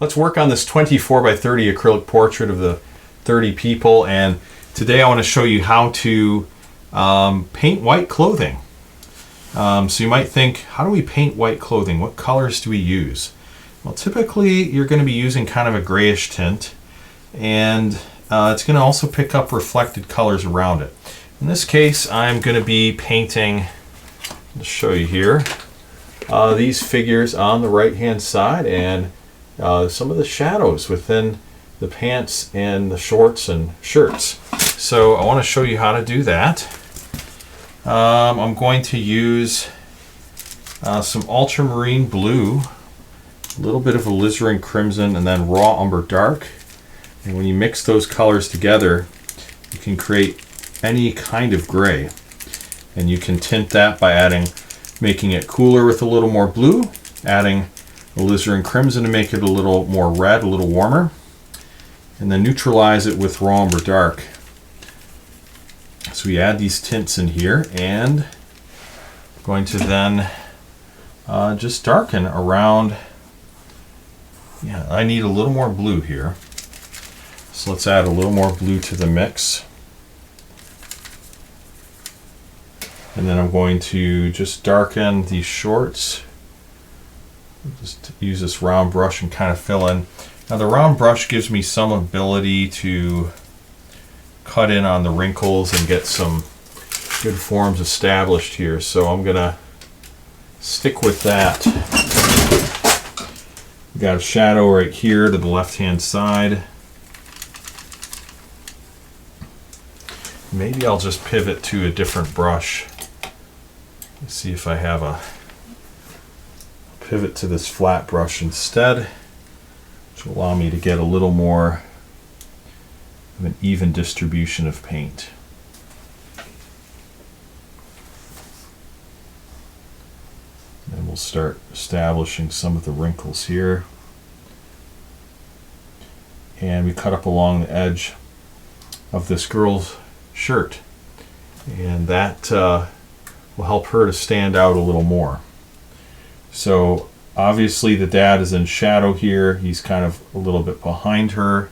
Let's work on this 24 by 30 acrylic portrait of the 30 people, and today I want to show you how to paint white clothing. So you might think, how do we paint white clothing? What colors do we use? Well, typically you're going to be using kind of a grayish tint, and it's going to also pick up reflected colors around it. In this case, I'm going to be painting, I'll show you here, these figures on the right hand side, and some of the shadows within the pants and the shorts and shirts. So I want to show you how to do that. I'm going to use some ultramarine blue, a little bit of alizarin crimson, and then raw umber dark. And when you mix those colors together, you can create any kind of gray. And you can tint that by making it cooler with a little more blue, adding alizarin crimson to make it a little more red, a little warmer, and then neutralize it with raw umber dark. So we add these tints in here, and I'm going to then just darken around. Yeah, I need a little more blue here. So let's add a little more blue to the mix. And then I'm going to just darken these shorts. Just use this round brush and kind of fill in. Now the round brush gives me some ability to cut in on the wrinkles and get some good forms established here. So I'm gonna stick with that. We've got a shadow right here to the left hand side. Maybe I'll just pivot to a different brush. Let's see if I have a pivot to this flat brush instead, which will allow me to get a little more of an even distribution of paint. And we'll start establishing some of the wrinkles here. And we cut up along the edge of this girl's shirt, and that will help her to stand out a little more. So obviously the dad is in shadow here. He's kind of a little bit behind her,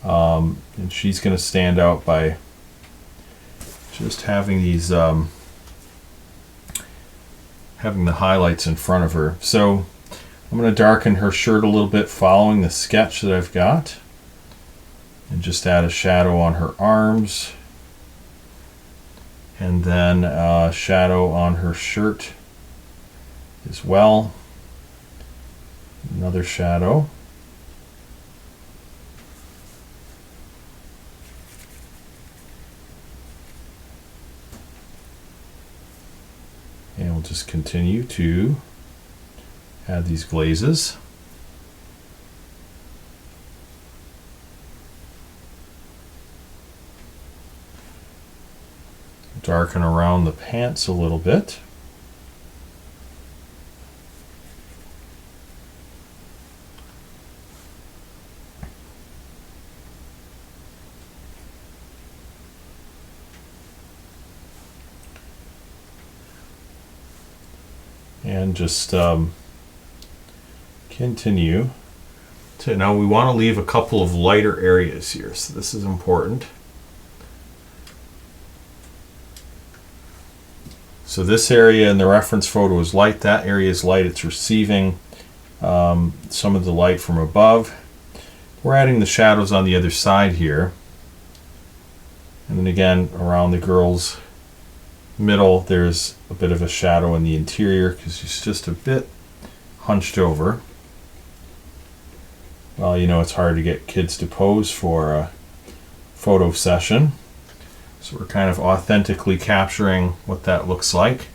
and she's going to stand out by just having these having the highlights in front of her. So I'm going to darken her shirt a little bit following the sketch that I've got, and just add a shadow on her arms, and then a shadow on her shirt as well. Another shadow. And we'll just continue to add these glazes. Darken around the pants a little bit. And just continue to, now we want to leave a couple of lighter areas here, so this is important. So this area in the reference photo is light, that area is light, it's receiving some of the light from above. We're adding the shadows on the other side here, and then again around the girl's middle there's a bit of a shadow in the interior because she's just a bit hunched over. Well, you know, it's hard to get kids to pose for a photo session, so we're kind of authentically capturing what that looks like.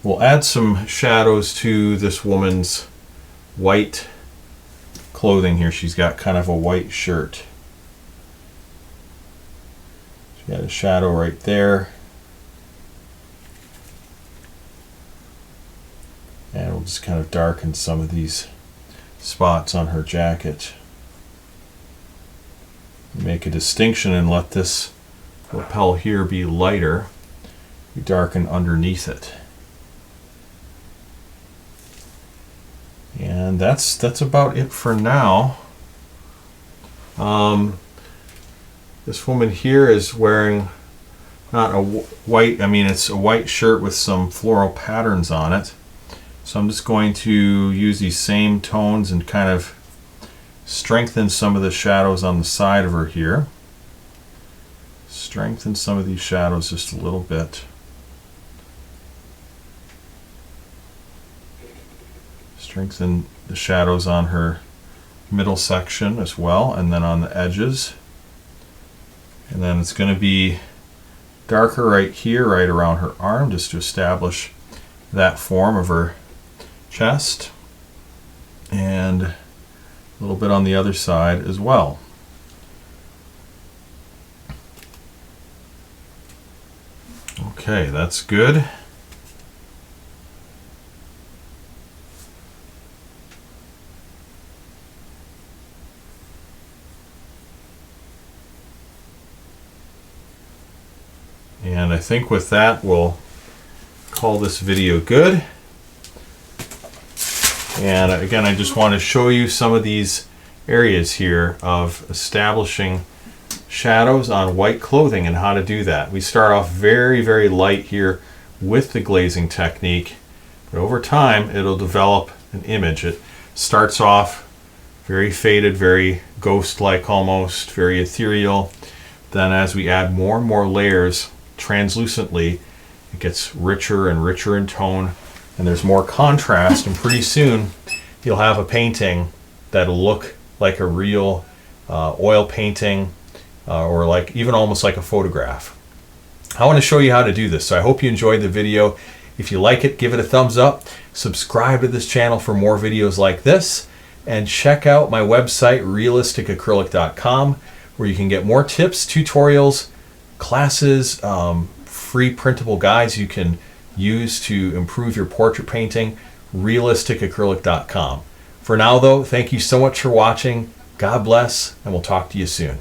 We'll add some shadows to this woman's white clothing here. She's got kind of a white shirt. She got a shadow right there. And we'll just kind of darken some of these spots on her jacket. Make a distinction and let this lapel here be lighter. We darken underneath it. And that's about it for now. This woman here is wearing not a white, I mean it's a white shirt with some floral patterns on it. So I'm just going to use these same tones and kind of strengthen some of the shadows on the side of her here. Strengthen some of these shadows just a little bit. Strengthen the shadows on her middle section as well, and then on the edges. And then it's going to be darker right here, right around her arm, just to establish that form of her chest. And a little bit on the other side as well. Okay, that's good. And I think with that, we'll call this video good. And again, I just want to show you some of these areas here of establishing shadows on white clothing and how to do that. We start off very, very light here with the glazing technique, but over time it'll develop an image. It starts off very faded, very ghost-like almost, very ethereal. Then as we add more and more layers translucently, it gets richer and richer in tone, and there's more contrast, and pretty soon you'll have a painting that'll look like a real oil painting, or like even almost like a photograph. I want to show you how to do this, so I hope you enjoyed the video. If you like it, give it a thumbs up, subscribe to this channel for more videos like this, and check out my website realisticacrylic.com, where you can get more tips, tutorials, classes, free printable guides you can use to improve your portrait painting. realisticacrylic.com. For now though, thank you so much for watching. God bless, and we'll talk to you soon.